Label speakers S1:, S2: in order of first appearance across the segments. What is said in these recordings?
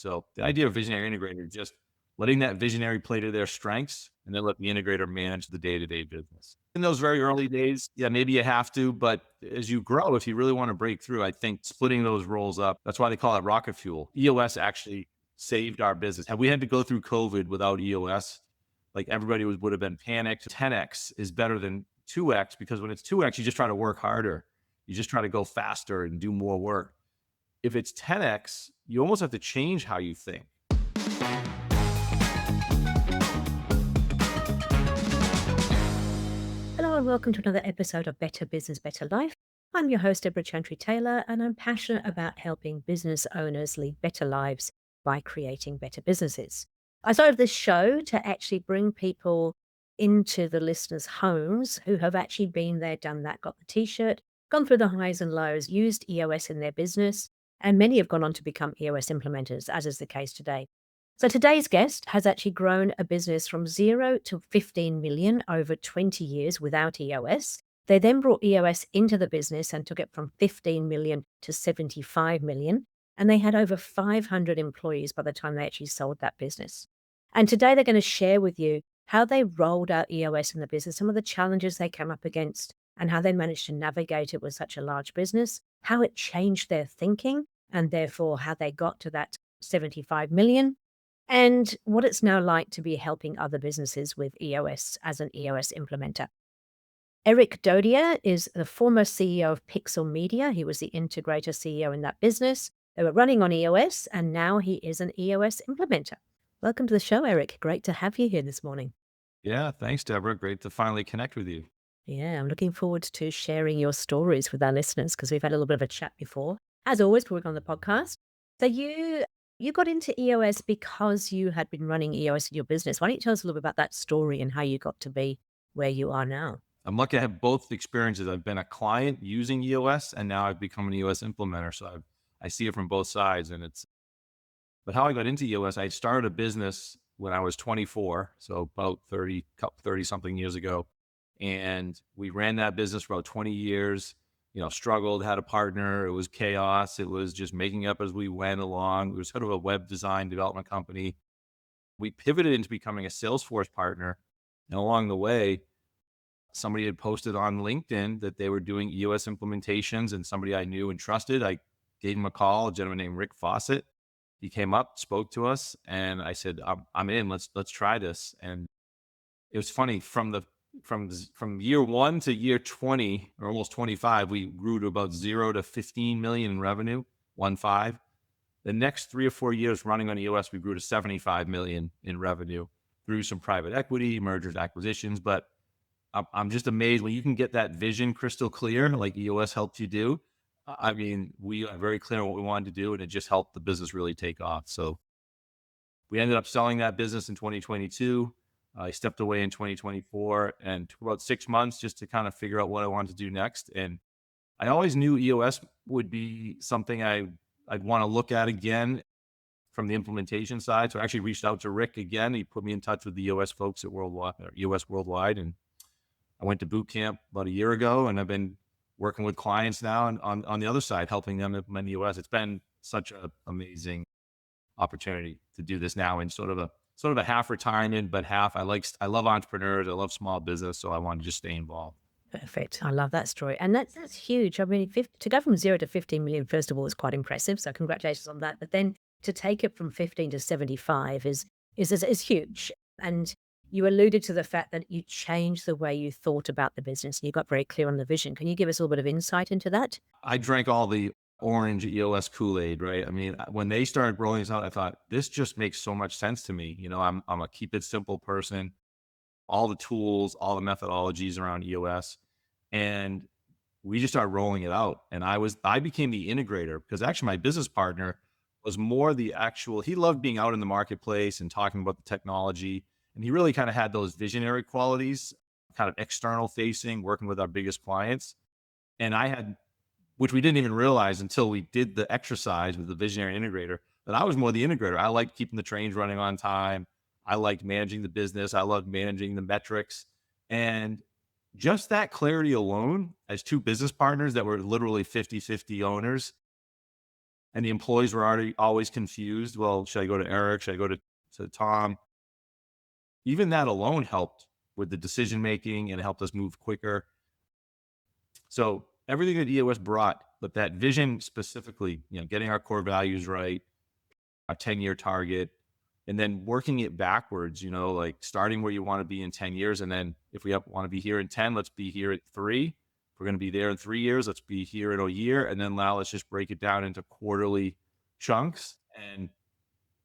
S1: So the idea of visionary integrator is just letting that visionary play to their strengths and then let the integrator manage the day-to-day business. In those very early days, yeah, maybe you have to, but as you grow, if you really want to break through, I think splitting those roles up, that's why they call it rocket fuel. EOS actually saved our business. Had we had to go through COVID without EOS, like everybody would have been panicked. 10x is better than 2x because when it's 2x, you just try to work harder. You just try to go faster and do more work. If it's 10x, you almost have to change how you think.
S2: Hello and welcome to another episode of Better Business, Better Life. I'm your host, Debra Chantry-Taylor, and I'm passionate about helping business owners lead better lives by creating better businesses. I started this show to actually bring people into the listeners' homes who have actually been there, done that, got the t-shirt, gone through the highs and lows, used EOS in their business, and many have gone on to become EOS implementers, as is the case today. So today's guest has actually grown a business from 0 to 15 million over 20 years without EOS. They then brought EOS into the business and took it from 15 million to 75 million. And they had over 500 employees by the time they actually sold that business. And today they're going to share with you how they rolled out EOS in the business, some of the challenges they came up against, and how they managed to navigate it with such a large business, how it changed their thinking, and therefore how they got to that 75 million and what it's now like to be helping other businesses with EOS as an EOS implementer. Erik Dodier is the former CEO of Pixel Media. He was the integrator CEO in that business. They were running on EOS, and now he is an EOS implementer. Welcome to the show, Erik. Great to have you here this morning.
S1: Yeah, thanks, Deborah. Great to finally connect with you.
S2: Yeah, I'm looking forward to sharing your stories with our listeners because we've had a little bit of a chat before. As always, we work on the podcast. So you got into EOS because you had been running EOS in your business. Why don't you tell us a little bit about that story and how you got to be where you are now?
S1: I'm lucky I have both experiences. I've been a client using EOS, and now I've become an EOS implementer. So I see it from both sides, and it's. But how I got into EOS, I started a business when I was 24, so about 30 something years ago, and we ran that business for about 20 years. Struggled, had a partner. It was chaos. It was just making up as we went along. We were sort of a web design development company. We pivoted into becoming a Salesforce partner, and along the way, somebody had posted on LinkedIn that they were doing EOS implementations, and somebody I knew and trusted. I gave him a call, a gentleman named Rick Fawcett. He came up, spoke to us, and I said, I'm in. Let's try this." And it was funny from year 1 to year 20 or almost 25, we grew to about 0 to 15 million in revenue, 1 5. The next 3 or 4 years running on EOS, we grew to 75 million in revenue through some private equity, mergers, acquisitions. But I'm just amazed when you can get that vision crystal clear, like EOS helped you do. I mean, we are very clear on what we wanted to do, and it just helped the business really take off. So we ended up selling that business in 2022. I stepped away in 2024 and took about 6 months just to kind of figure out what I wanted to do next. And I always knew EOS would be something I'd want to look at again from the implementation side. So I actually reached out to Rick again. He put me in touch with the EOS folks at Worldwide, or EOS Worldwide, and I went to boot camp about a year ago, and I've been working with clients now and on the other side, helping them implement EOS. It's been such an amazing opportunity to do this now in sort of a half retirement, but half. I love entrepreneurs. I love small business, so I want to just stay involved.
S2: Perfect. I love that story. And that's huge. I mean, to go from 0 to 15 million, first of all, is quite impressive. So congratulations on that. But then to take it from 15 to 75 is huge. And you alluded to the fact that you changed the way you thought about the business and you got very clear on the vision. Can you give us a little bit of insight into that?
S1: I drank all the orange EOS Kool-Aid, right? I mean, when they started rolling this out, I thought this just makes so much sense to me. I'm a keep it simple person. All the tools, all the methodologies around EOS, and we just started rolling it out. And I became the integrator because actually my business partner was more the actual. He loved being out in the marketplace and talking about the technology, and he really kind of had those visionary qualities, kind of external facing, working with our biggest clients. And I had, which we didn't even realize until we did the exercise with the visionary integrator, that I was more the integrator. I liked keeping the trains running on time. I liked managing the business. I loved managing the metrics. And just that clarity alone, as two business partners that were literally 50-50 owners, And the employees were already always confused. Well, should I go to Eric? Should I go to Tom? Even that alone helped with the decision making and helped us move quicker. So everything that EOS brought, but that vision specifically, getting our core values right, a 10-year target, and then working it backwards, like starting where you want to be in 10 years. And then if we want to be here in 10, let's be here at 3. If we're going to be there in 3 years, let's be here in a year. And then now let's just break it down into quarterly chunks. And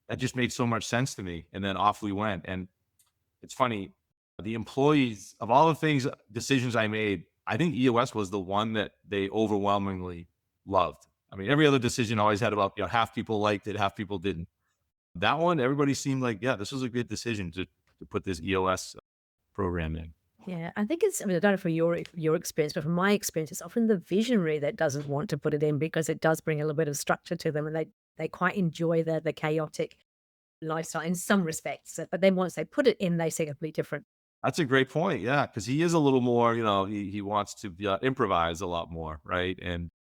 S1: that just made so much sense to me. And then off we went. And it's funny, the employees, of all the things, decisions I made, I think EOS was the one that they overwhelmingly loved. I mean, every other decision always had about, half people liked it, half people didn't. That one, everybody seemed like, yeah, this was a good decision to put this EOS program in.
S2: Yeah, I think I mean, I don't know for your experience, but from my experience, it's often the visionary that doesn't want to put it in because it does bring a little bit of structure to them, and they quite enjoy the chaotic lifestyle in some respects. But then once they put it in, they see completely different.
S1: That's a great point. Yeah, because he is a little more, he wants to improvise a lot more, right? And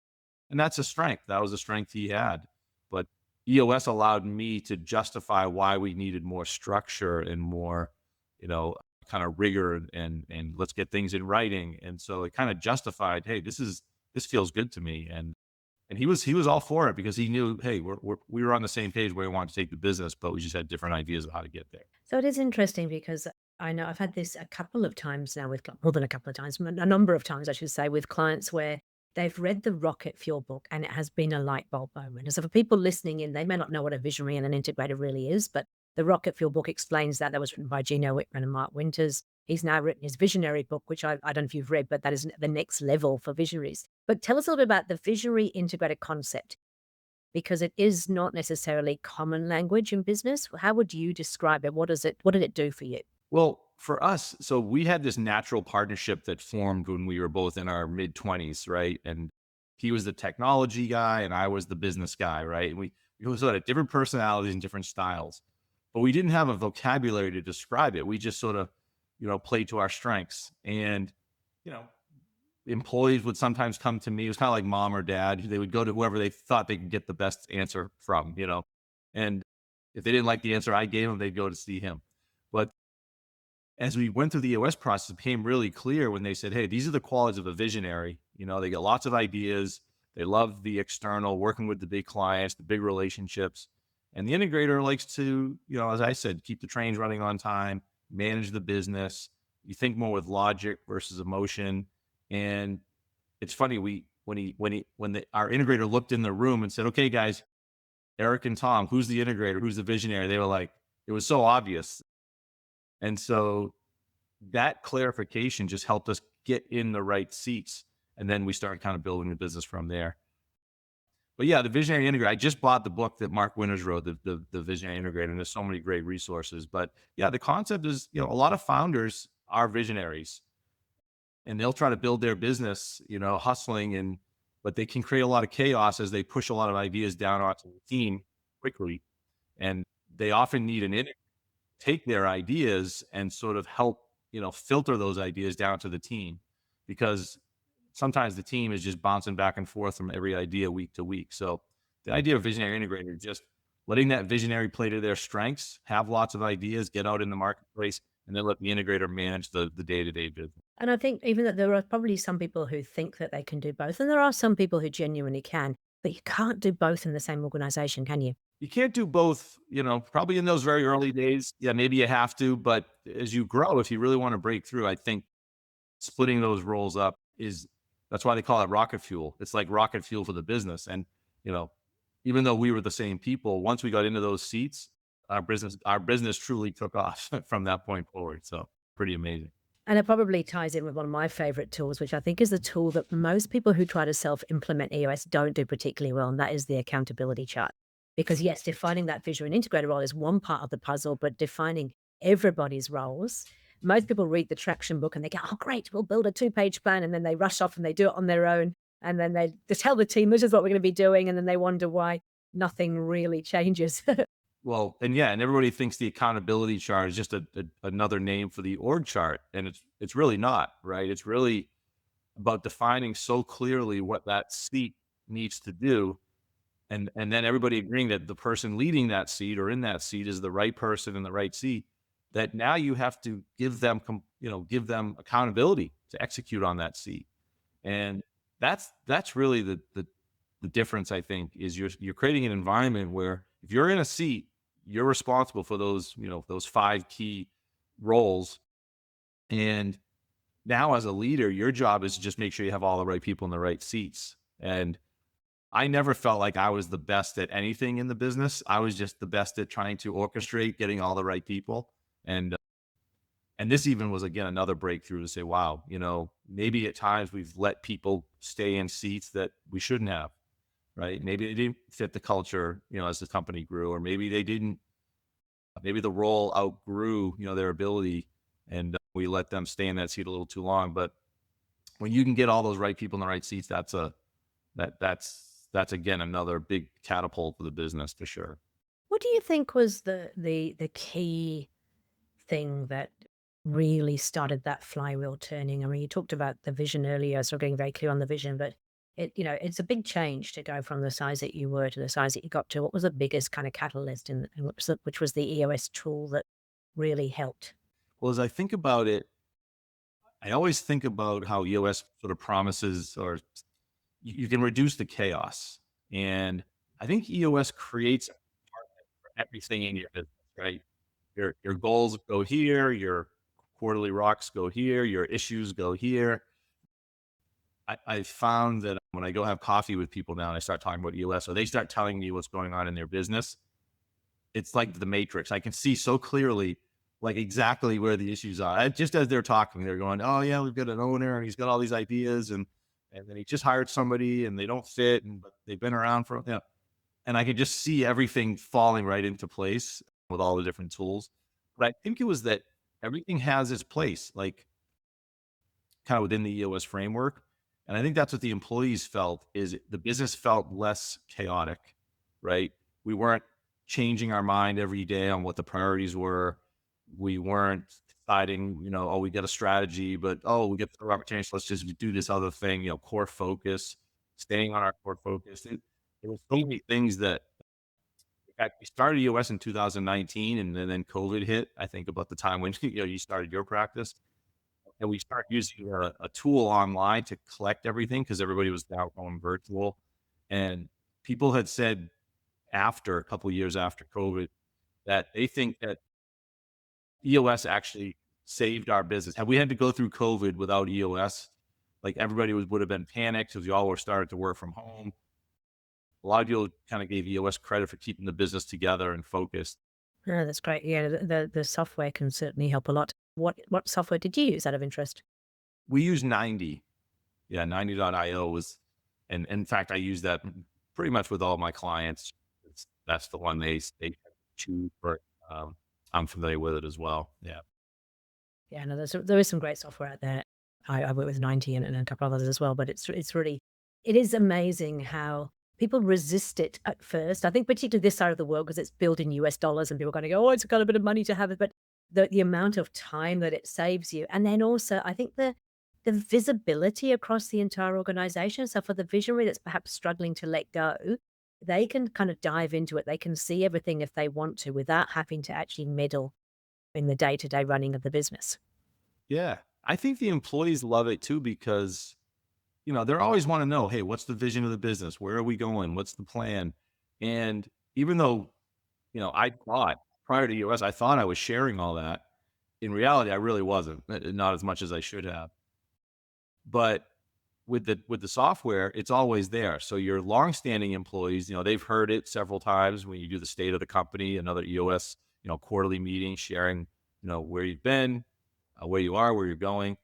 S1: that's a strength. That was a strength he had. But EOS allowed me to justify why we needed more structure and more, you know, kind of rigor and let's get things in writing. And so it kind of justified, hey, this feels good to me. And he was all for it because he knew, hey, we were on the same page where we wanted to take the business, but we just had different ideas of how to get there.
S2: So it is interesting because I know I've had this a couple of times now more than a couple of times, a number of times, I should say, with clients where they've read the Rocket Fuel book and it has been a light bulb moment. And so for people listening in, they may not know what a visionary and an integrator really is, but the Rocket Fuel book explains that. That was written by Gino Wickman and Mark Winters. He's now written his visionary book, which I don't know if you've read, but that is the next level for visionaries. But tell us a little bit about the visionary integrator concept, because it is not necessarily common language in business. How would you describe it? What did it do for you?
S1: Well, for us, so we had this natural partnership that formed when we were both in our mid 20s, right? And he was the technology guy and I was the business guy, right? And we sort of had different personalities and different styles, but we didn't have a vocabulary to describe it. We just sort of, played to our strengths. And, you know, employees would sometimes come to me. It was kind of like mom or dad. They would go to whoever they thought they could get the best answer from, and if they didn't like the answer I gave them, they'd go to see him. But as we went through the EOS process, it became really clear when they said, hey, these are the qualities of a visionary. They get lots of ideas. They love the external, working with the big clients, the big relationships. And the integrator likes to, as I said, keep the trains running on time, manage the business. You think more with logic versus emotion. And it's funny, our integrator looked in the room and said, okay, guys, Eric and Tom, who's the integrator? Who's the visionary? They were like, it was so obvious. And so that clarification just helped us get in the right seats. And then we started kind of building the business from there. But yeah, the Visionary Integrator, I just bought the book that Mark Winters wrote, the Visionary Integrator, and there's so many great resources. But yeah, the concept is, a lot of founders are visionaries and they'll try to build their business, hustling but they can create a lot of chaos as they push a lot of ideas down onto the team quickly. And they often need an integrator take their ideas and sort of help, filter those ideas down to the team, because sometimes the team is just bouncing back and forth from every idea week to week. So the idea of visionary integrator is just letting that visionary play to their strengths, have lots of ideas, get out in the marketplace, and then let the integrator manage the day-to-day business.
S2: And I think even that there are probably some people who think that they can do both, and there are some people who genuinely can, but you can't do both in the same organization, can you?
S1: You can't do both, probably in those very early days. Yeah, maybe you have to, but as you grow, if you really want to break through, I think splitting those roles up that's why they call it rocket fuel. It's like rocket fuel for the business. And, even though we were the same people, once we got into those seats, our business truly took off from that point forward. So pretty amazing.
S2: And it probably ties in with one of my favorite tools, which I think is the tool that most people who try to self-implement EOS don't do particularly well, and that is the accountability chart. Because yes, defining that vision and integrator role is one part of the puzzle, but defining everybody's roles. Most people read the traction book and they go, oh, great, we'll build a 2-page plan. And then they rush off and they do it on their own. And then they tell the team, this is what we're going to be doing. And then they wonder why nothing really changes.
S1: Well, and yeah, and everybody thinks the accountability chart is just another name for the org chart, and it's really not, right? It's really about defining so clearly what that seat needs to do, and then everybody agreeing that the person leading that seat or in that seat is the right person in the right seat, that now you have to give them give them accountability to execute on that seat. And that's really the difference, I think, is you're creating an environment where if you're in a seat, you're responsible for those, those 5 key roles. And now as a leader, your job is to just make sure you have all the right people in the right seats. And I never felt like I was the best at anything in the business. I was just the best at trying to orchestrate getting all the right people. And this even was again another breakthrough to say, wow, maybe at times we've let people stay in seats that we shouldn't have, right? Maybe they didn't fit the culture, as the company grew, or maybe they didn't, maybe the role outgrew, their ability, and we let them stay in that seat a little too long. But when you can get all those right people in the right seats, that's again another big catapult for the business for sure.
S2: What do you think was the key thing that really started that flywheel turning? I mean, you talked about the vision earlier, so getting very clear on the vision, but it's a big change to go from the size that you were to the size that you got to. What was the biggest kind of catalyst, and which was the EOS tool that really helped?
S1: Well, as I think about it, I always think about how EOS sort of promises, or you can reduce the chaos. And I think EOS creates everything in your business, right? Your goals go here, your quarterly rocks go here, your issues go here. I found that when I go have coffee with people now and I start talking about EOS, or they start telling me what's going on in their business, it's like the Matrix. I can see so clearly, like exactly where the issues are. Just as they're talking, they're going, "Oh yeah, we've got an owner and he's got all these ideas, and then he just hired somebody and they don't fit, and but they've been around for And I could just see everything falling right into place with all the different tools. But I think it was that everything has its place, like kind of within the EOS framework. And I think that's what the employees felt is the business felt less chaotic, right? We weren't changing our mind every day on what the priorities were. We weren't deciding, oh, we get a strategy, but oh, we get the opportunity. So let's just do this other thing, core focus, staying on our core focus. There was so many things that in fact, we started EOS in 2019 and then COVID hit, I think about the time when you started your practice. And we started using a tool online to collect everything because everybody was now going virtual. And people had said after a couple of years after COVID that they think that EOS actually saved our business. Had we had to go through COVID without EOS, like everybody would have been panicked because we all were started to work from home. A lot of people kind of gave EOS credit for keeping the business together and focused.
S2: Oh, that's great. Yeah, the software can certainly help a lot. What software did you use out of interest?
S1: We use 90. Yeah, 90.io was, and in fact, I use that pretty much with all my clients. That's the one they choose for. I'm familiar with it as well. Yeah.
S2: Yeah, no, there is some great software out there. I work with 90 and a couple of others as well, but it's really it is amazing how people resist it at first. I think particularly this side of the world because it's built in US dollars and people are going to go, oh, it's got a bit of money to have it, but the amount of time that it saves you, and then also I think the visibility across the entire organization. So for the visionary that's perhaps struggling to let go, they can kind of dive into it. They can see everything if they want to without having to actually meddle in the day-to-day running of the business.
S1: Yeah. I think the employees love it too because, they always want to know, hey, what's the vision of the business? Where are we going? What's the plan? And even though, I thought prior to US, I thought I was sharing all that. In reality, I really wasn't, not as much as I should have. But with the software, it's always there. So your longstanding employees, they've heard it several times when you do the state of the company, another EOS, quarterly meeting, sharing, where you've been, where you are, where you're going.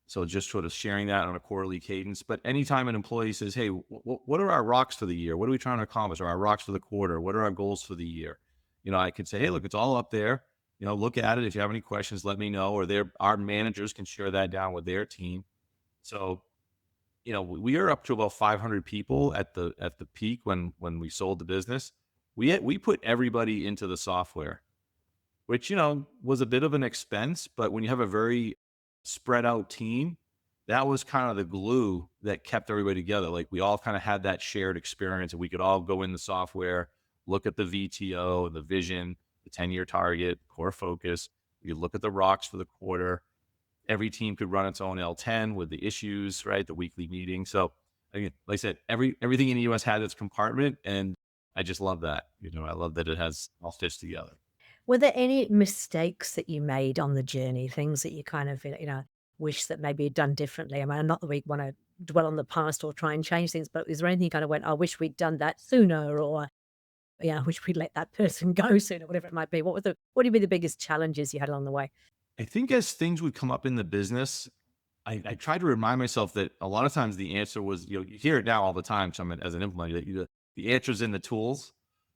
S1: So just sort of sharing that on a quarterly cadence. But anytime an employee says, "Hey, what are our rocks for the year? What are we trying to accomplish? Or our rocks for the quarter? What are our goals for the year?" I can say, "Hey, look, it's all up there. Look at it. If you have any questions, let me know." Or our managers can share that down with their team. So we are up to about 500 people at the peak when we sold the business. We put everybody into the software, which was a bit of an expense, but when you have a very spread out team, that was kind of the glue that kept everybody together. Like we all kind of had that shared experience and we could all go in the software, look at the VTO, the vision, the 10-year target, core focus. You look at the rocks for the quarter. Every team could run its own L10 with the issues, right? The weekly meeting. So again, like I said, everything in the US had its compartment, and I just love that. I love that it has all fits together.
S2: Were there any mistakes that you made on the journey? Things that you kind of, wish that maybe you'd done differently? I mean, not that we wanna dwell on the past or try and change things, but is there anything you kind of went, "I wish we'd done that sooner," or, "I wish we'd let that person go sooner," whatever it might be? What would be the biggest challenges you had along the way?
S1: I think as things would come up in the business, I try to remind myself that a lot of times the answer was, you hear it now all the time. So as an implementer, that the answer's in the tools.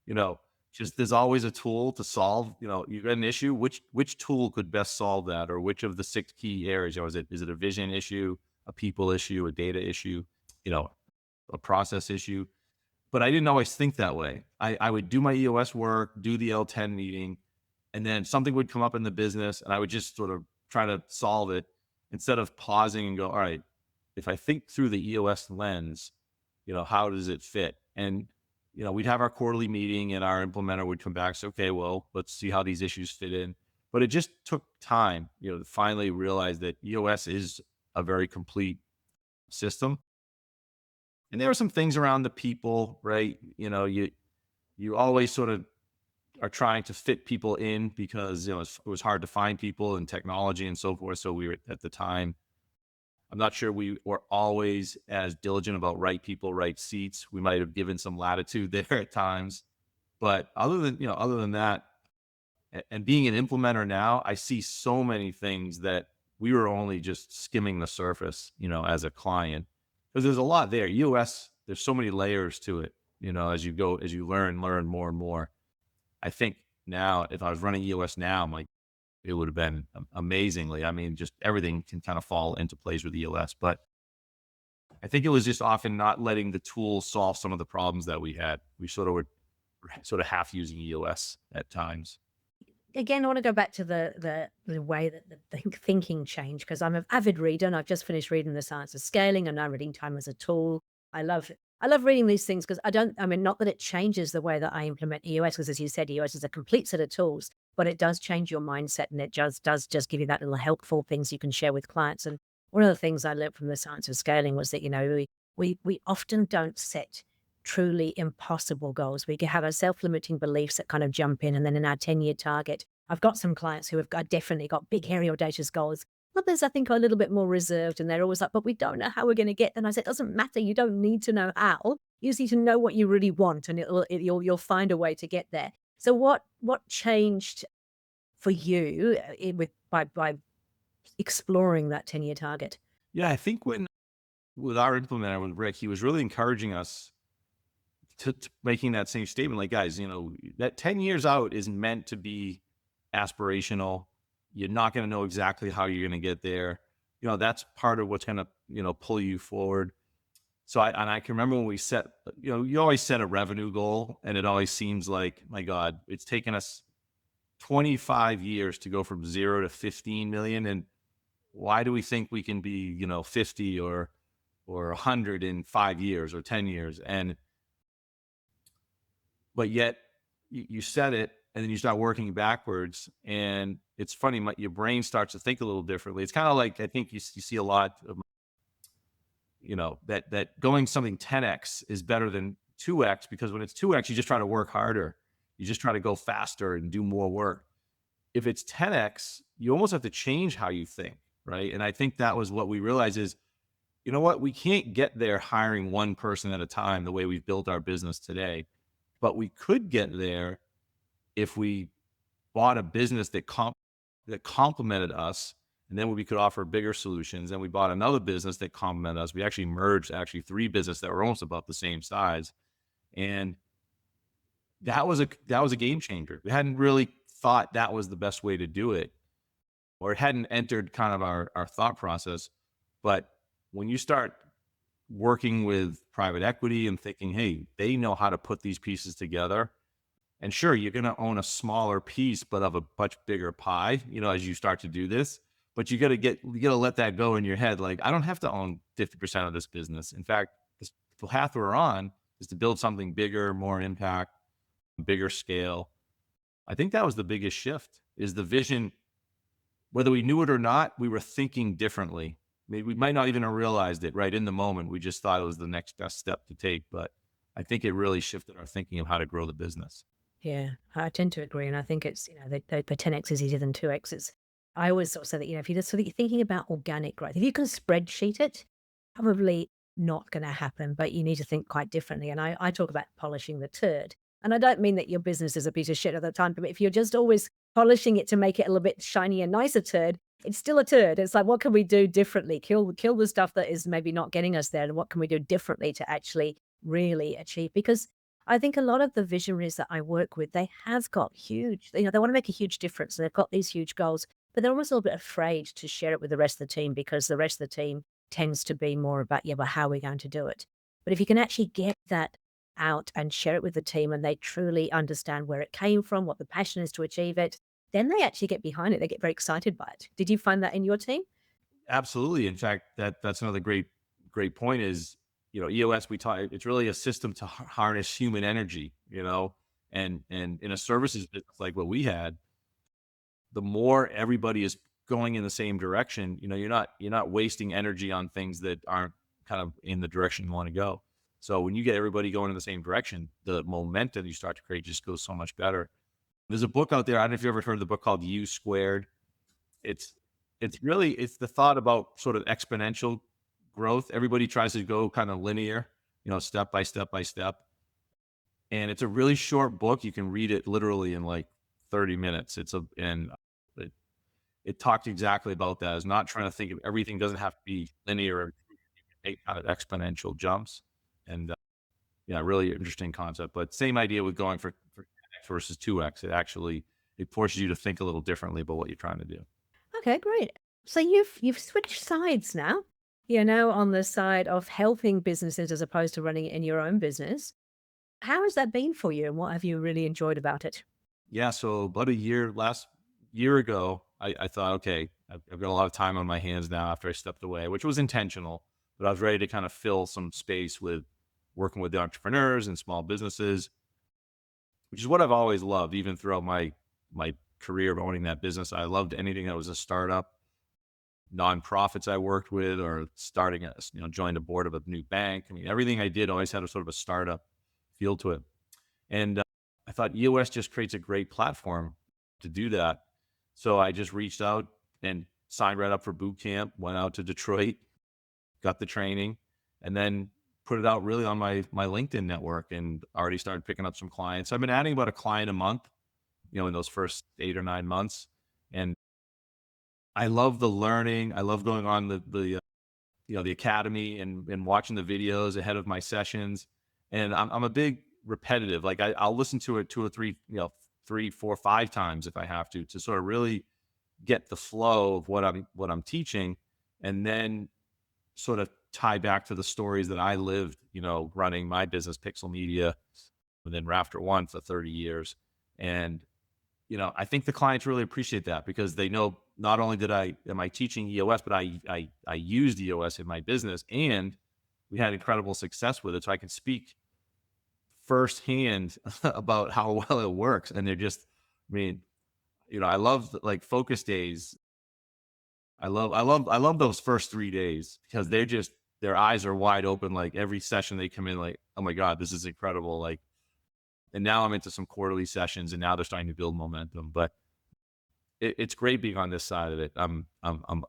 S1: You know, just there's always a tool to solve. You got an issue. Which tool could best solve that, or which of the six key areas? Is it a vision issue, a people issue, a data issue, you know, a process issue? But I didn't always think that way. I would do my EOS work, do the L10 meeting, and then something would come up in the business and I would just sort of try to solve it instead of pausing and go, all right, if I think through the EOS lens, how does it fit? And, we'd have our quarterly meeting and our implementer would come back, say, okay, well, let's see how these issues fit in. But it just took time, to finally realize that EOS is a very complete system. And there are some things around the people, right? You always sort of are trying to fit people in because it was hard to find people and technology and so forth. So we were at the time. I'm not sure we were always as diligent about right people, right seats. We might have given some latitude there at times, but other than that, and being an implementer now, I see so many things that we were only just skimming the surface, as a client, because there's a lot there. EOS, there's so many layers to it. As you learn more and more. I think now, if I was running EOS now, I'm like, it would have been amazingly. I mean, just everything can kind of fall into place with EOS. But I think it was just often not letting the tools solve some of the problems that we had. We sort of were sort of half using EOS at times.
S2: Again, I wanna go back to the way that the thinking changed because 'cause I'm an avid reader, and I've just finished reading The Science of Scaling, and now reading Time as a Tool. I love reading these things because I mean, not that it changes the way that I implement EOS, because as you said, EOS is a complete set of tools, but it does change your mindset, and it just does just give you that little helpful things you can share with clients, and one of the things I learned from The Science of Scaling was that, we often don't set truly impossible goals. We can have our self-limiting beliefs that kind of jump in, and then in our 10-year target, I've got some clients who have definitely got big, hairy, audacious goals. Others, I think, are a little bit more reserved, and they're always like, "But we don't know how we're going to get." And I said, "It doesn't matter. You don't need to know how. You just need to know what you really want, and you'll find a way to get there." So, what changed for you with by exploring that 10-year target?
S1: Yeah, I think when with our implementer with Rick, he was really encouraging us to making that same statement. Like, guys, that 10 years out is meant to be aspirational. You're not going to know exactly how you're going to get there. That's part of what's going to, pull you forward. So I can remember when we set, you always set a revenue goal and it always seems like, my God, it's taken us 25 years to go from 0 to 15 million. And why do we think we can be, 50 or 100 in 5 years or 10 years? But yet you set it and then you start working backwards. And it's funny, your brain starts to think a little differently. It's kind of like, I think you see a lot of, that going something 10x is better than 2x, because when it's 2x, you just try to work harder. You just try to go faster and do more work. If it's 10x, you almost have to change how you think, right? And I think that was what we realized is, you know what, we can't get there hiring one person at a time the way we've built our business today. But we could get there if we bought a business that complemented us, and then we could offer bigger solutions. And we bought another business that complemented us. We actually merged three businesses that were almost about the same size, and that was a game changer. We hadn't really thought that was the best way to do it, or it hadn't entered kind of our thought process. But when you start working with private equity and thinking, hey, they know how to put these pieces together. And sure, you're going to own a smaller piece, but of a much bigger pie, as you start to do this. but you gotta let that go in your head. Like, I don't have to own 50% of this business. In fact, the path we're on is to build something bigger, more impact, bigger scale. I think that was the biggest shift is the vision. Whether we knew it or not, we were thinking differently. Maybe we might not even have realized it right in the moment. We just thought it was the next best step to take. But I think it really shifted our thinking of how to grow the business.
S2: Yeah, I tend to agree, and I think it's, the 10x is easier than 2x's. I always sort of say that, if you just sort of you're thinking about organic growth, if you can spreadsheet it, probably not gonna happen, but you need to think quite differently, and I talk about polishing the turd, and I don't mean that your business is a piece of shit all the time, but if you're just always polishing it to make it a little bit shiny and nicer turd, it's still a turd. It's like, what can we do differently? Kill the stuff that is maybe not getting us there, and what can we do differently to actually really achieve? Because I think a lot of the visionaries that I work with, they have got huge, they want to make a huge difference and they've got these huge goals, but they're almost a little bit afraid to share it with the rest of the team because the rest of the team tends to be more about, yeah, well, how are we going to do it? But if you can actually get that out and share it with the team and they truly understand where it came from, what the passion is to achieve it, then they actually get behind it. They get very excited by it. Did you find that in your team?
S1: Absolutely. In fact, that's another great point is, EOS, we talk, it's really a system to harness human energy, and in a services business like what we had, the more everybody is going in the same direction, you're not wasting energy on things that aren't kind of in the direction you want to go. So when you get everybody going in the same direction, the momentum you start to create just goes so much better. There's a book out there. I don't know if you ever heard of the book called U Squared. It's it's the thought about sort of exponential growth. Everybody tries to go kind of linear, step by step by step. And it's a really short book. You can read it literally in like 30 minutes. It, it talked exactly about that. Is not trying to think of everything doesn't have to be linear. You can make kind of exponential jumps. And yeah, really interesting concept. But same idea with going for 10x versus 2x. It forces you to think a little differently about what you're trying to do.
S2: Okay, great. So you've switched sides now. You're now on the side of helping businesses as opposed to running it in your own business. How has that been for you, and what have you really enjoyed about it?
S1: Yeah, so about last year ago, I thought, okay, I've got a lot of time on my hands now after I stepped away, which was intentional, but I was ready to kind of fill some space with working with the entrepreneurs and small businesses, which is what I've always loved, even throughout my career of owning that business. I loved anything that was a startup, nonprofits I worked with, or starting joined a board of a new bank. I mean, everything I did always had a sort of a startup feel to it. And I thought EOS just creates a great platform to do that. So I just reached out and signed right up for boot camp, went out to Detroit, got the training, and then put it out really on my LinkedIn network and already started picking up some clients. I've been adding about a client a month, in those first 8 or 9 months. And I love the learning. I love going on the academy and watching the videos ahead of my sessions. And I'm a big repetitive. Like I'll listen to it 2 or 3, 3, 4, 5 times if I have to sort of really get the flow of what I'm teaching, and then sort of tie back to the stories that I lived, running my business, Pixel Media, and then Rafter One for 30 years. And I think the clients really appreciate that because they know not only am I teaching EOS, but I used EOS in my business and we had incredible success with it. So I can speak firsthand about how well it works. And I mean, I love like focus days. I love those first 3 days because their eyes are wide open. Like every session they come in like, oh my God, this is incredible. Like, and now I'm into some quarterly sessions and now they're starting to build momentum, but it's great being on this side of it. I'm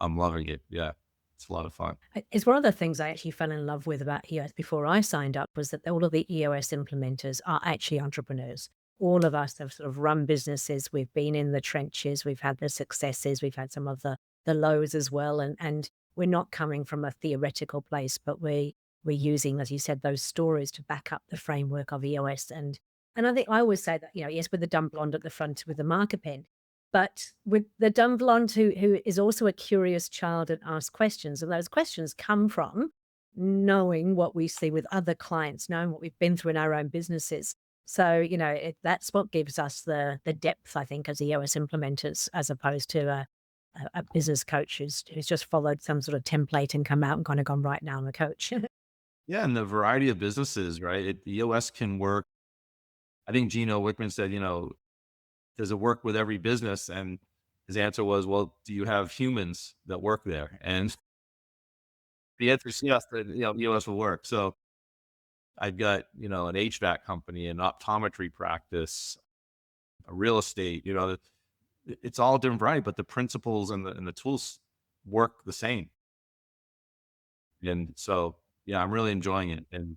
S1: loving it. Yeah. It's a lot of fun.
S2: It's one of the things I actually fell in love with about EOS before I signed up was that all of the EOS implementers are actually entrepreneurs. All of us have sort of run businesses. We've been in the trenches. We've had the successes. We've had some of the lows as well. And we're not coming from a theoretical place, but we're using, as you said, those stories to back up the framework of EOS. And I think I always say that, yes, with the dumb blonde at the front with the marker pen, but with the dumb blonde who is also a curious child and asks questions, and those questions come from knowing what we see with other clients, knowing what we've been through in our own businesses. So, that's what gives us the depth, I think, as EOS implementers, as opposed to a business coach who's just followed some sort of template and come out and kind of gone, right, now I'm a coach.
S1: Yeah, and the variety of businesses, right? EOS can work. I think Gino Wickman said, does it work with every business? And his answer was, well, do you have humans that work there? And the answer is yes, that, EOS will work. So I've got, an HVAC company, an optometry practice, a real estate, it's all different variety, but the principles and the tools work the same. And so, yeah, I'm really enjoying it. And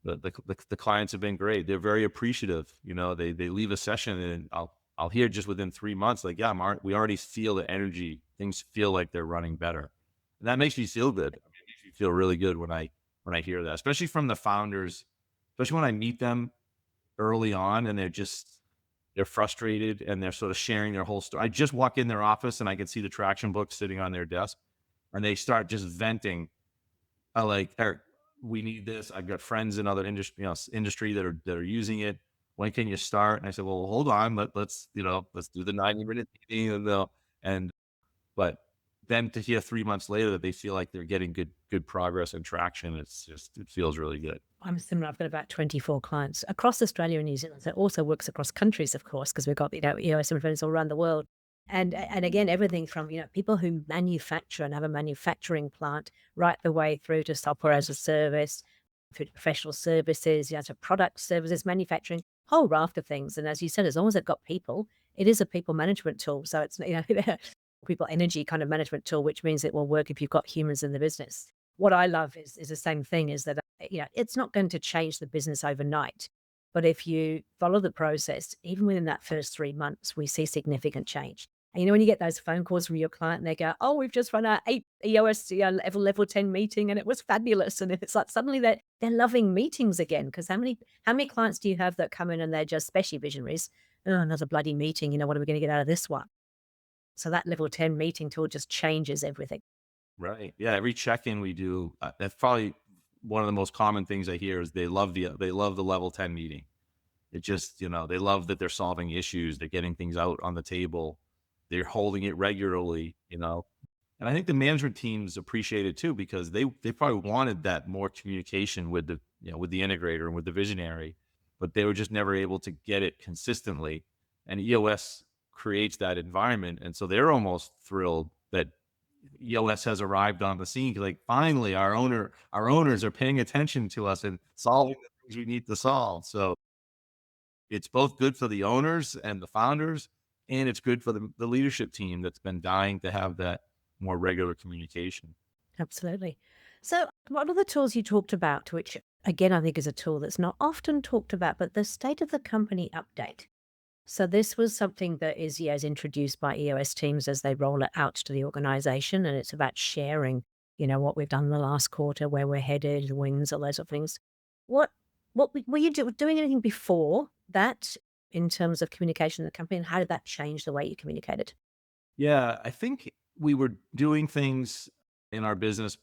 S1: the clients have been great. They're very appreciative. They leave a session and I'll hear just within 3 months, like, yeah, we already feel the energy. Things feel like they're running better. And that makes me feel good. It makes me feel really good when I hear that, especially from the founders, especially when I meet them early on and they're frustrated and they're sort of sharing their whole story. I just walk in their office and I can see the traction book sitting on their desk and they start just venting. I like, Eric, we need this. I've got friends in other industry that are using it. When can you start? And I said, well, hold on. Let's do the 90-minute meeting and but then to hear 3 months later that they feel like they're getting good progress and traction, it feels really good.
S2: I'm similar. I've got about 24 clients across Australia and New Zealand. So it also works across countries, of course, because we've got, EOS implementers all around the world. And again, everything from, people who manufacture and have a manufacturing plant right the way through to software as a service, through to professional services, to product services, manufacturing, whole raft of things. And as you said, as long as they've got people, it is a people management tool. So it's, people energy kind of management tool, which means it will work if you've got humans in the business. What I love is the same thing, is that, it's not going to change the business overnight. But if you follow the process, even within that first 3 months, we see significant change. And when you get those phone calls from your client and they go, oh, we've just run our 8 EOS level 10 meeting and it was fabulous. And it's like suddenly they're loving meetings again. Because how many clients do you have that come in and they're just, especially visionaries, oh, another bloody meeting, what are we going to get out of this one? So that level 10 meeting tool just changes everything.
S1: Right. Yeah. Every check-in we do, that's probably one of the most common things I hear is they love the level 10 meeting. It just, they love that they're solving issues. They're getting things out on the table. They're holding it regularly. And I think the management teams appreciate it too, because they probably wanted that more communication with the integrator and with the visionary, but they were just never able to get it consistently. And EOS creates that environment. And so they're almost thrilled that EOS has arrived on the scene. Like, finally, our owners are paying attention to us and solving the things we need to solve. So it's both good for the owners and the founders, and it's good for the leadership team that's been dying to have that more regular communication.
S2: Absolutely. So, what are the tools you talked about, which again, I think is a tool that's not often talked about, but the state of the company update? So this was something that is introduced by EOS teams as they roll it out to the organization, and it's about sharing, what we've done in the last quarter, where we're headed, the wins, all those sort of things. What were you doing anything before that in terms of communication in the company, and how did that change the way you communicated?
S1: Yeah, I think we were doing things in our business,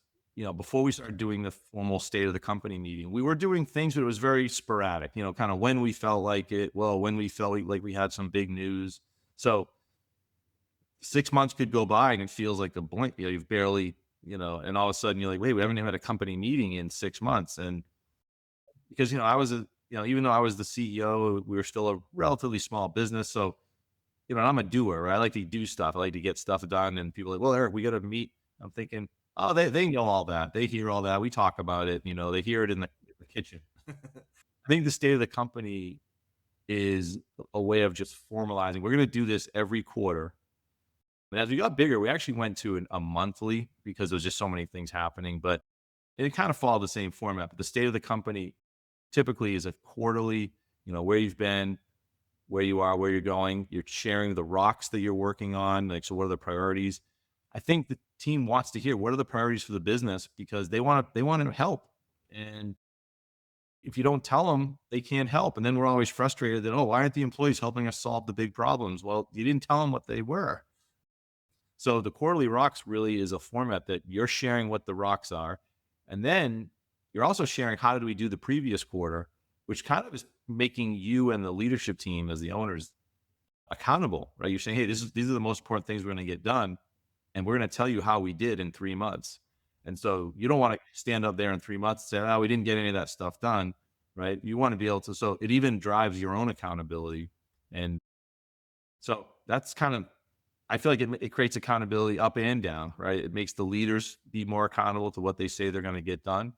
S1: before we started doing the formal state of the company meeting. We were doing things, but it was very sporadic, kind of when we felt like it. Well, when we felt like we had some big news. So 6 months could go by and it feels like a blink. You've barely, and all of a sudden you're like, wait, we haven't even had a company meeting in 6 months. And because, even though I was the CEO, we were still a relatively small business. So, I'm a doer, right? I like to do stuff. I like to get stuff done. And people are like, well, Eric, we got to meet. I'm thinking, oh, they know all that. They hear all that. We talk about it. They hear it in the kitchen. I think the state of the company is a way of just formalizing. We're going to do this every quarter. And as we got bigger, we actually went to a monthly because there's just so many things happening. But it kind of followed the same format. But the state of the company typically is a quarterly, where you've been, where you are, where you're going. You're sharing the rocks that you're working on. Like, so what are the priorities? I think the team wants to hear what are the priorities for the business, because they want to help. And if you don't tell them, they can't help. And then we're always frustrated that, oh, why aren't the employees helping us solve the big problems? Well, you didn't tell them what they were. So the quarterly rocks really is a format that you're sharing what the rocks are. And then you're also sharing how did we do the previous quarter, which kind of is making you and the leadership team as the owners accountable, right? You're saying, hey, these are the most important things we're going to get done, and we're going to tell you how we did in 3 months. And so you don't want to stand up there in 3 months and say, oh, we didn't get any of that stuff done, right? You want to be able to, so it even drives your own accountability. And so that's kind of, I feel like it creates accountability up and down, right? It makes the leaders be more accountable to what they say they're going to get done.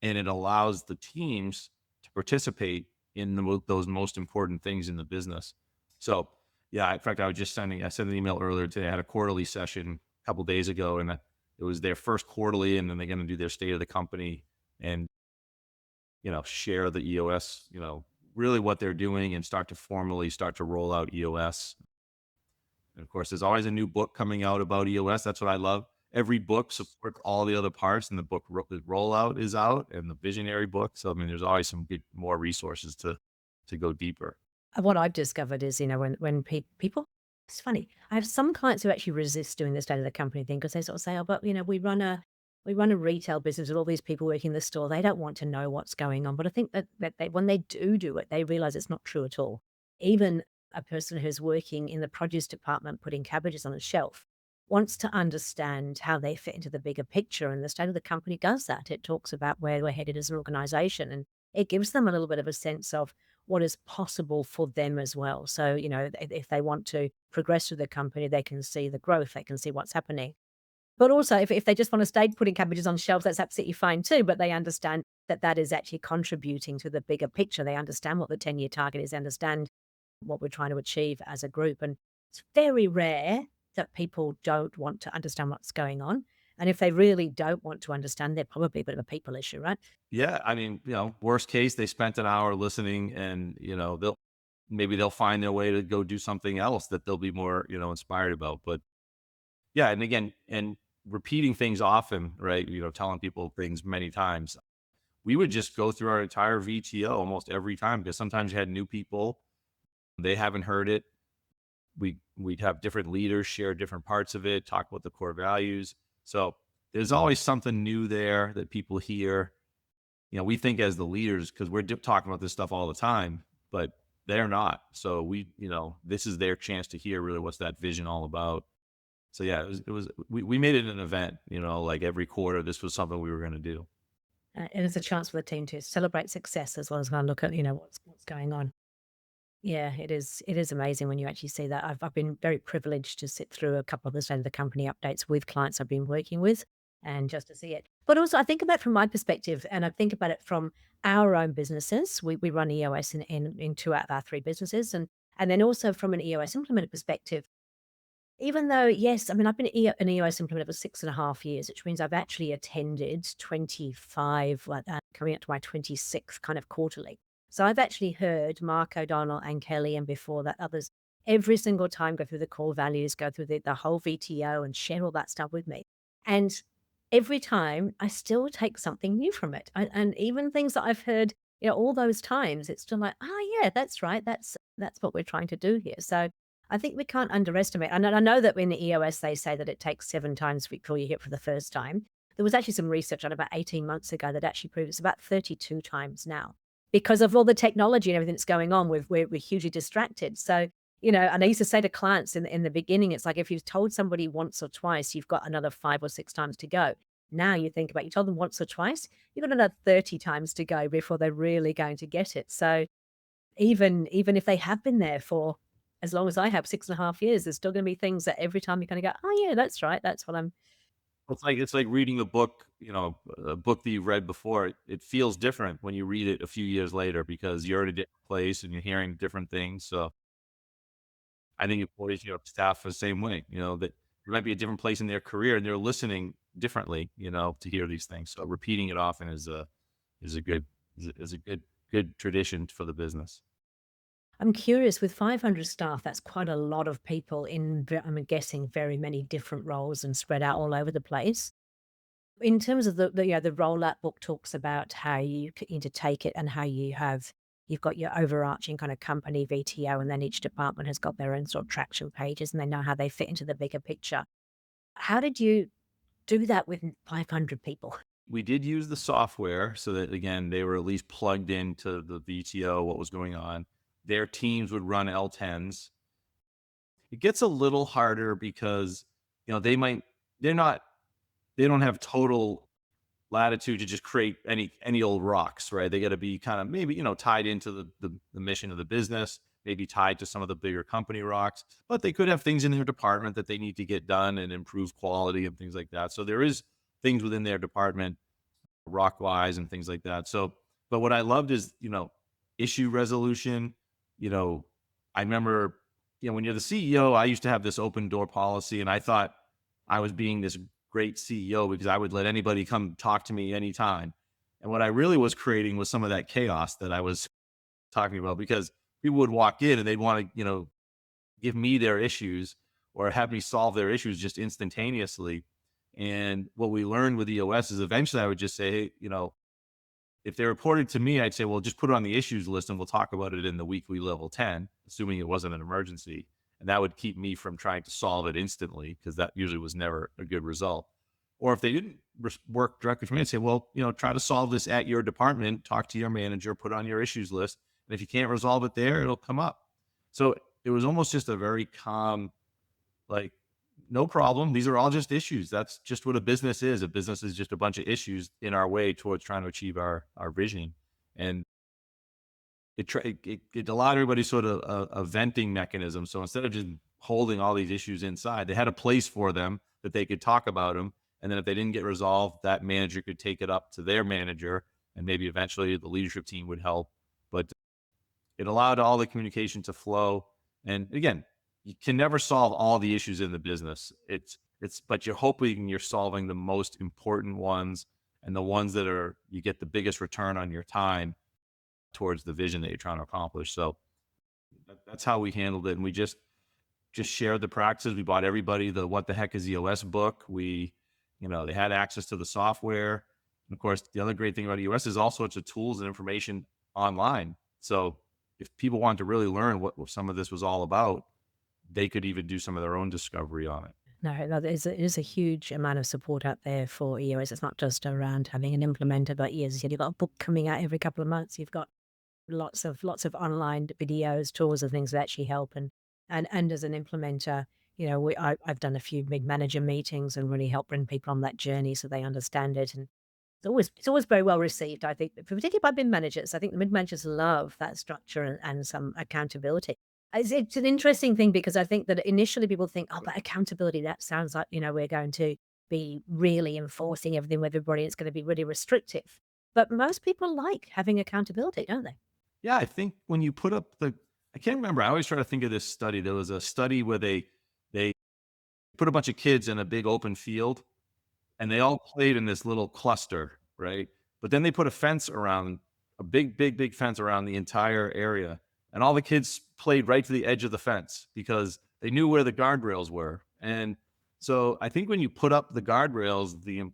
S1: And it allows the teams to participate in those most important things in the business. So, yeah, in fact, I sent an email earlier today. I had a quarterly session a couple days ago, and it was their first quarterly, and then they're going to do their state of the company and, share the EOS, really what they're doing and start to roll out EOS. And of course, there's always a new book coming out about EOS. That's what I love. Every book supports all the other parts, and the rollout is out, and the visionary book. So I mean, there's always some good more resources to go deeper.
S2: What I've discovered is, when people, it's funny. I have some clients who actually resist doing the state of the company thing because they sort of say, "Oh, but we run a retail business with all these people working in the store. They don't want to know what's going on." But I think that they, when they do it, they realize it's not true at all. Even a person who's working in the produce department putting cabbages on a shelf wants to understand how they fit into the bigger picture. And the state of the company does that. It talks about where we're headed as an organization, and it gives them a little bit of a sense of what is possible for them as well. So, if they want to progress with the company, they can see the growth, they can see what's happening. But also, if they just want to stay putting cabbages on shelves, that's absolutely fine too. But they understand that that is actually contributing to the bigger picture. They understand what the 10-year target is, they understand what we're trying to achieve as a group. And it's very rare that people don't want to understand what's going on. And if they really don't want to understand, they're probably a bit of a people issue, right?
S1: Yeah, I mean, worst case, they spent an hour listening, and they'll find their way to go do something else that they'll be more inspired about. But yeah, and again, and repeating things often, right? Telling people things many times. We would just go through our entire VTO almost every time because sometimes you had new people, they haven't heard it. We'd have different leaders share different parts of it, talk about the core values. So there's always something new there that people hear. We think as the leaders, because we're talking about this stuff all the time, but they're not. So this is their chance to hear really what's that vision all about. So yeah, we made it an event, like every quarter, this was something we were going to do.
S2: And it's a chance for the team to celebrate success as well as kind of look at, what's going on. Yeah, it is amazing when you actually see that. I've been very privileged to sit through a couple of the state of the company updates with clients I've been working with and just to see it. But also I think about it from my perspective and I think about it from our own businesses. We run EOS in two out of our three businesses and then also from an EOS implementer perspective. Even though, yes, I mean, I've been an EOS implementer for 6.5 years, which means I've actually attended 25, like, coming up to my 26th kind of quarterly. So I've actually heard Mark O'Donnell and Kelly, and before that, others, every single time go through the core values, go through the whole VTO and share all that stuff with me. And every time I still take something new from it. And even things that I've heard, all those times, it's still like, oh, yeah, that's right. That's what we're trying to do here. So I think we can't underestimate. And I know that in the EOS, they say that it takes 7 times before you hit for the first time. There was actually some research on about 18 months ago that actually proved it's about 32 times now because of all the technology and everything that's going on. We're hugely distracted. So, and I used to say to clients in the beginning, it's like if you've told somebody once or twice, you've got another 5 or 6 times to go. Now you think about, you told them once or twice, you've got another 30 times to go before they're really going to get it. So even if they have been there for as long as I have, 6.5 years, there's still gonna be things that every time you kinda go, "Oh, yeah, that's right. That's what I'm."
S1: It's like reading a book, a book that you read before. It feels different when you read it a few years later because you're in a different place and you're hearing different things. So I think employees, staff are the same way, that there might be a different place in their career and they're listening differently, to hear these things. So repeating it often is a good good tradition for the business.
S2: I'm curious, with 500 staff, that's quite a lot of people I'm guessing very many different roles and spread out all over the place. In terms of the rollout book talks about how you need to take it and how you've got your overarching kind of company VTO, and then each department has got their own sort of traction pages, and they know how they fit into the bigger picture. How did you do that with 500 people?
S1: We did use the software so that, again, they were at least plugged into the VTO, what was going on. Their teams would run L10s. it gets a little harder because, they might, they're not, they don't have total latitude to just create any old rocks, right? They got to be kind of maybe, tied into the mission of the business, maybe tied to some of the bigger company rocks, but they could have things in their department that they need to get done and improve quality and things like that. So there is things within their department, rock wise and things like that. So, but what I loved is, issue resolution. You know, I remember, when you're the CEO, I used to have this open door policy, and I thought I was being this great CEO because I would let anybody come talk to me anytime. And what I really was creating was some of that chaos that I was talking about, because people would walk in and they'd want to, give me their issues or have me solve their issues just instantaneously. And what we learned with EOS is eventually I would just say, hey, if they reported to me, I'd say, well, just put it on the issues list and we'll talk about it in the weekly level 10, assuming it wasn't an emergency. And that would keep me from trying to solve it instantly, because that usually was never a good result. Or if they didn't work directly for me, I'd say, well, try to solve this at your department, talk to your manager, put it on your issues list. And if you can't resolve it there, it'll come up. So it was almost just a very calm, like, no problem. These are all just issues. That's just what a business is. A business is just a bunch of issues in our way towards trying to achieve our vision. And it allowed everybody sort of a venting mechanism. So instead of just holding all these issues inside, they had a place for them that they could talk about them. And then if they didn't get resolved, that manager could take it up to their manager, and maybe eventually the leadership team would help. But it allowed all the communication to flow. And again, you can never solve all the issues in the business. But you're hoping you're solving the most important ones, and the ones that are, you get the biggest return on your time towards the vision that you're trying to accomplish. So that's how we handled it. And we just shared the practices. We bought everybody the What the Heck is EOS book. They had access to the software. And of course, the other great thing about EOS is all sorts of tools and information online. So if people want to really learn what some of this was all about, they could even do some of their own discovery on it.
S2: No, it is a huge amount of support out there for EOS. It's not just around having an implementer, but as you said, you've got a book coming out every couple of months. You've got lots of online videos, tools, and things that actually help. And as an implementer, I've done a few big manager meetings and really help bring people on that journey so they understand it. And it's always very well received, I think, particularly by mid managers. I think the mid managers love that structure and some accountability. It's an interesting thing because I think that initially people think, oh, but accountability, that sounds like, we're going to be really enforcing everything with everybody. It's going to be really restrictive. But most people like having accountability, don't they?
S1: Yeah, I think when you put up I can't remember. I always try to think of this study. There was a study where they put a bunch of kids in a big open field, and they all played in this little cluster, right? But then they put a fence around, a big, big, big fence around the entire area. And all the kids played right to the edge of the fence because they knew where the guardrails were. And so I think when you put up the guardrails, the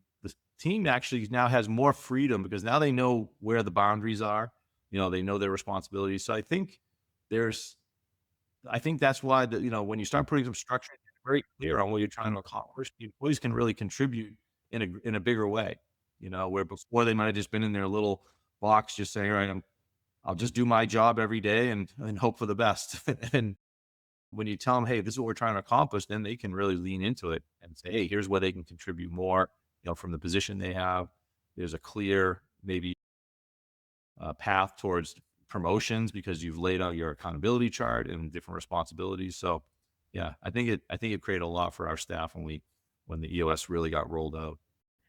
S1: team actually now has more freedom because now they know where the boundaries are. They know their responsibilities. So there's, I think that's why when you start putting some structure, it's very clear on what you're trying to accomplish. The employees can really contribute in a bigger way. Where before they might have just been in their little box, just saying, "All right, I'll just do my job every day and hope for the best." And when you tell them, "Hey, this is what we're trying to accomplish," then they can really lean into it and say, "Hey, here's where they can contribute more." From the position they have, there's a clear maybe path towards promotions because you've laid out your accountability chart and different responsibilities. So yeah, I think it created a lot for our staff when the EOS really got rolled out.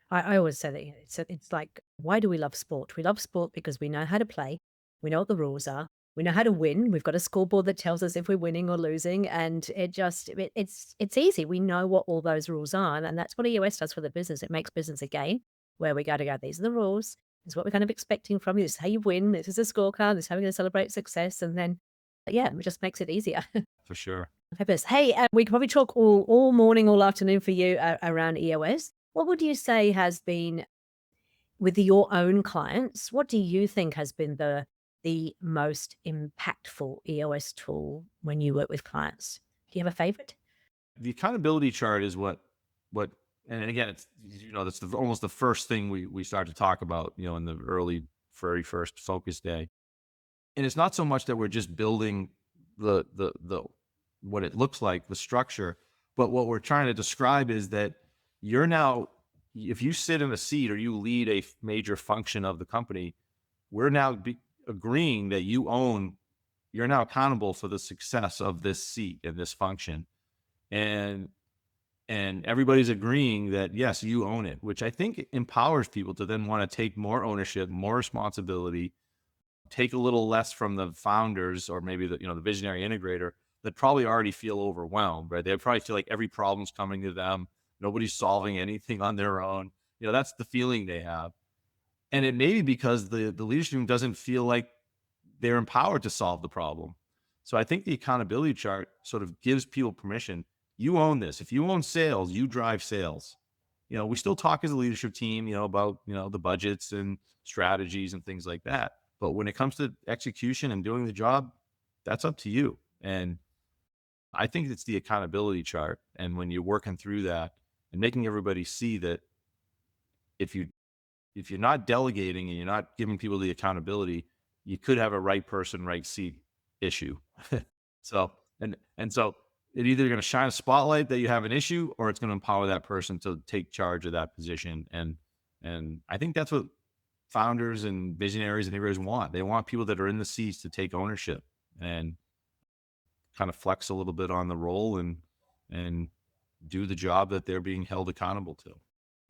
S2: I always say that, it's like, why do we love sport? We love sport because we know how to play. We know what the rules are. We know how to win. We've got a scoreboard that tells us if we're winning or losing, and it's easy. We know what all those rules are, and that's what EOS does for the business. It makes business a game where we got to go, these are the rules. This is what we're kind of expecting from you. This is how you win. This is a scorecard. This is how we're going to celebrate success. And then, yeah, it just makes it easier.
S1: For sure.
S2: Fabulous. Hey, we could probably talk all morning, all afternoon for you around EOS. What would you say has been with your own clients? What do you think has been the most impactful EOS tool when you work with clients? Do you have a favorite?
S1: The accountability chart is what and again, it's, that's almost the first thing we start to talk about, in the very first focus day. And it's not so much that we're just building the what it looks like, the structure. But what we're trying to describe is that you're now, if you sit in a seat or you lead a major function of the company, we're now agreeing that you're now accountable for the success of this seat and this function. And everybody's agreeing that yes, you own it, which I think empowers people to then want to take more ownership, more responsibility, take a little less from the founders or maybe the visionary integrator that probably already feel overwhelmed, right? They probably feel like every problem's coming to them. Nobody's solving anything on their own. That's the feeling they have. And it may be because the leadership team doesn't feel like they're empowered to solve the problem. So I think the accountability chart sort of gives people permission. You own this. If you own sales, you drive sales. We still talk as a leadership team, about, the budgets and strategies and things like that. But when it comes to execution and doing the job, that's up to you. And I think it's the accountability chart. And when you're working through that and making everybody see that if you if you're not delegating and you're not giving people the accountability, you could have a right person, right seat issue. So, so it either going to shine a spotlight that you have an issue, or it's going to empower that person to take charge of that position. And I think that's what founders and visionaries and integrators want. They want people that are in the seats to take ownership and kind of flex a little bit on the role and do the job that they're being held accountable to.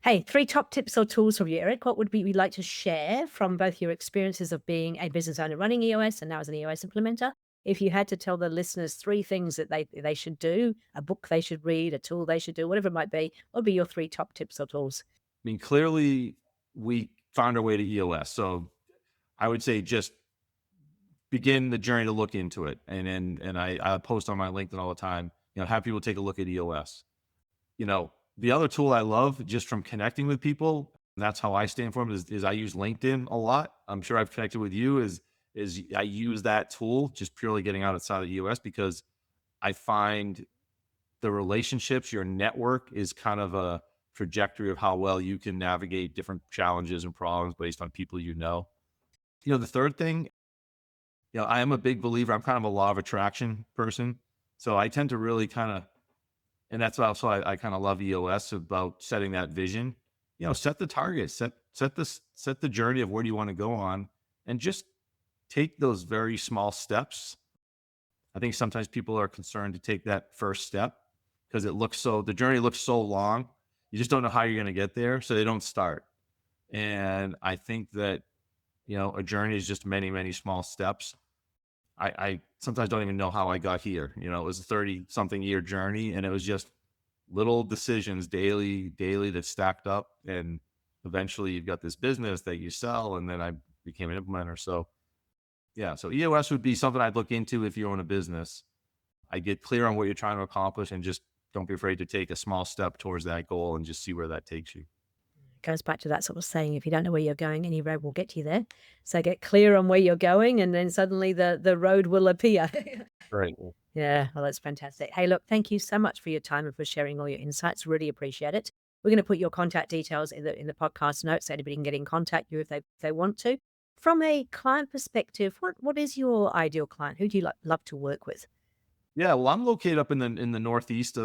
S2: Hey, 3 top tips or tools from you, Erik. What would be you'd like to share from both your experiences of being a business owner running EOS and now as an EOS implementer? If you had to tell the listeners 3 things that they should do, a book they should read, a tool they should do, whatever it might be, what would be your 3 top tips or tools?
S1: I mean, clearly we found our way to EOS. So I would say just begin the journey to look into it. And I post on my LinkedIn all the time, have people take a look at EOS. The other tool I love just from connecting with people, and that's how I stay informed, is I use LinkedIn a lot. I'm sure I've connected with you is I use that tool just purely getting outside of the US because I find the relationships, your network is kind of a trajectory of how well you can navigate different challenges and problems based on people. The third thing, I am a big believer. I'm kind of a law of attraction person. So I tend to really and that's also I kind of love EOS about setting that vision. Set the target, set the journey of where do you want to go on, and just take those very small steps. I think sometimes people are concerned to take that first step because the journey looks so long. You just don't know how you're going to get there, so they don't start. And I think that a journey is just many, many small steps. I sometimes don't even know how I got here. It was a 30-something year journey, and it was just little decisions daily that stacked up. And eventually you've got this business that you sell, and then I became an implementer. So yeah, so EOS would be something I'd look into if you own a business. I get clear on what you're trying to accomplish and just don't be afraid to take a small step towards that goal and just see where that takes you.
S2: Goes back to that sort of saying, if you don't know where you're going, any road will get you there. So get clear on where you're going, and then suddenly the road will appear.
S1: Right.
S2: Yeah, well, that's fantastic. Hey, look, thank you so much for your time and for sharing all your insights. Really appreciate it. We're going to put your contact details in the podcast notes so anybody can get in contact you if they want to. From a client perspective, what is your ideal client? Who do you love to work with?
S1: Yeah. Well, I'm located up in the Northeast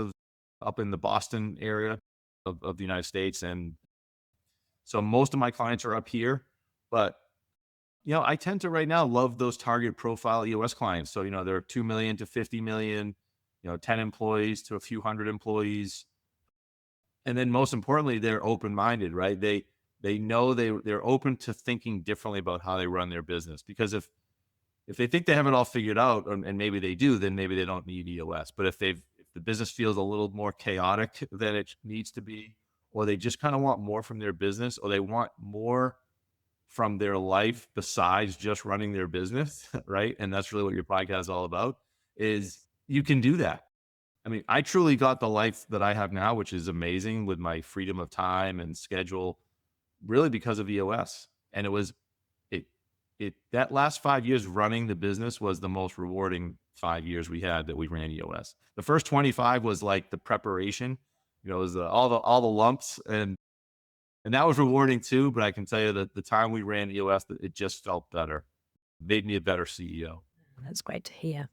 S1: up in the Boston area of the United States. And so most of my clients are up here, but I tend to right now love those target profile EOS clients. So, they're 2 million to 50 million, 10 employees to a few hundred employees. And then most importantly, they're open-minded, right? They know they're open to thinking differently about how they run their business. Because if they think they have it all figured out, and maybe they do, then maybe they don't need EOS. But if the business feels a little more chaotic than it needs to be, or they just kind of want more from their business, or they want more from their life besides just running their business, right? And that's really what your podcast is all about, is you can do that. I mean, I truly got the life that I have now, which is amazing with my freedom of time and schedule, really because of EOS. And that last 5 years running the business was the most rewarding 5 years we had that we ran EOS. The first 25 was like the preparation, it was all the lumps, and that was rewarding too. But I can tell you that the time we ran EOS, it just felt better. Made me a better CEO.
S2: That's great to hear.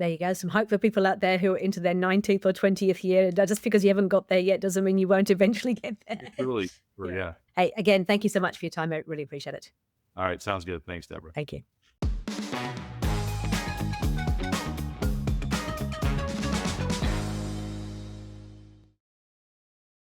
S2: There you go. Some hope for people out there who are into their 19th or 20th year. Just because you haven't got there yet doesn't mean you won't eventually get there.
S1: Truly.
S2: Yeah.
S1: Yeah.
S2: Hey, again, thank you so much for your time. I really appreciate it.
S1: All right. Sounds good. Thanks, Deborah.
S2: Thank you.